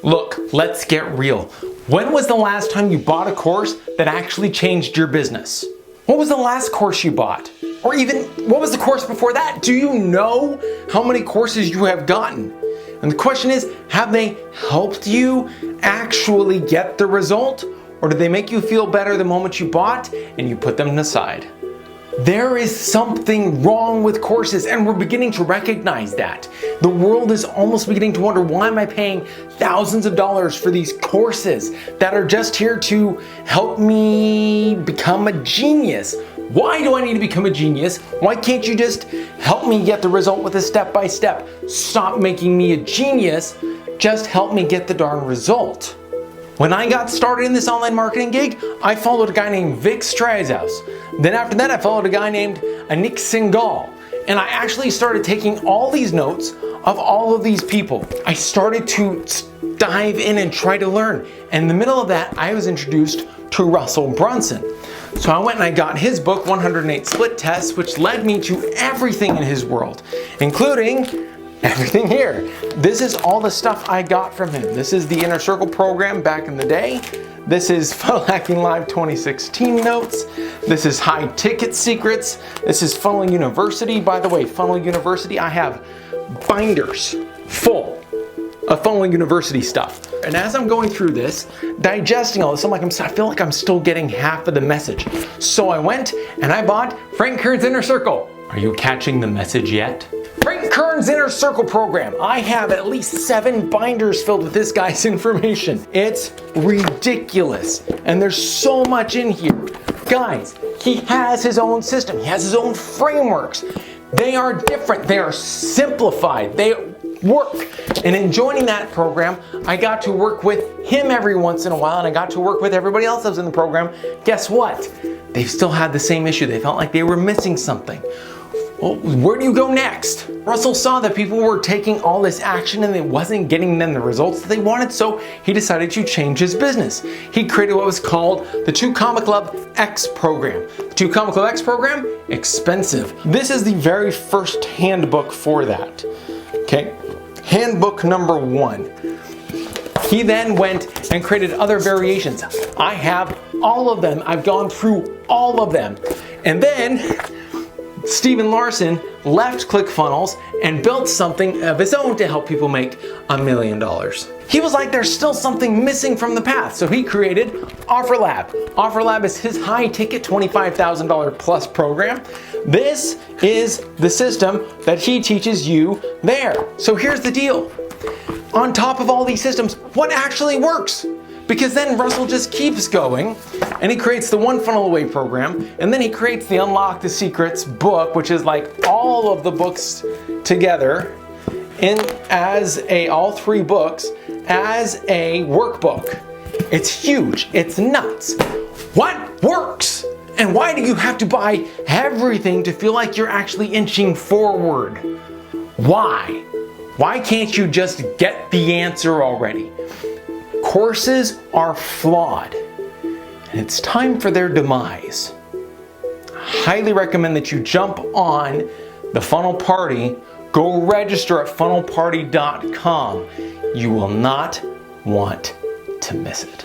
Look, let's get real. When was the last time you bought a course that actually changed your business? What was the last course you bought? Or even, what was the course before that? Do you know how many courses you have gotten? And the question is, have they helped you actually get the result? Or did they make you feel better the moment you bought and you put them aside? There is something wrong with courses, and we're beginning to recognize that. The world is almost beginning to wonder, why am I paying thousands of dollars for these courses that are just here to help me become a genius? Why do I need to become a genius? Why can't you just help me get the result with a step-by-step? Stop making me a genius, just help me get the darn result. When I got started in this online marketing gig, I followed a guy named Vic Strazaus. Then after that, I followed a guy named Anik Singhal. And I actually started taking all these notes of all of these people. I started to dive in and try to learn. And in the middle of that, I was introduced to Russell Brunson. So I went and I got his book, 108 Split Tests, which led me to everything in his world, including everything here. This is all the stuff I got from him. This is the Inner Circle program back in the day. This is Funnel Hacking Live 2016 notes. This is High Ticket Secrets. This is Funnel University. By the way, Funnel University, I have binders full of Funnel University stuff. And as I'm going through this, digesting all this, I feel like I'm still getting half of the message. So I went and I bought Frank Kern's Inner Circle. Are you catching the message yet? Frank Kern's Inner Circle program. I have at least 7 binders filled with this guy's information. It's ridiculous. And there's so much in here. Guys, he has his own system. He has his own frameworks. They are different. They are simplified. They work. And in joining that program, I got to work with him every once in a while, and I got to work with everybody else that was in the program. Guess what? They still had the same issue. They felt like they were missing something. Well, where do you go next? Russell saw that people were taking all this action and it wasn't getting them the results that they wanted, so he decided to change his business. He created what was called the 2 Comma Club X program. The 2 Comma Club X program, expensive. This is the very first handbook for that. Okay, handbook number 1. He then went and created other variations. I have all of them. I've gone through all of them. And then Stephen Larson left ClickFunnels and built something of his own to help people make $1 million. He was like, there's still something missing from the path, so he created OfferLab. OfferLab is his high-ticket $25,000 plus program. This is the system that he teaches you there. So here's the deal. On top of all these systems, what actually works? Because then Russell just keeps going and he creates the One Funnel Away program, and then he creates the Unlock the Secrets book, which is like all of the books together all 3 books as a workbook. It's huge, it's nuts. What works? And why do you have to buy everything to feel like you're actually inching forward? Why? Why can't you just get the answer already? Courses are flawed, and it's time for their demise. I highly recommend that you jump on the Funnel Party. Go register at funnelparty.com. You will not want to miss it.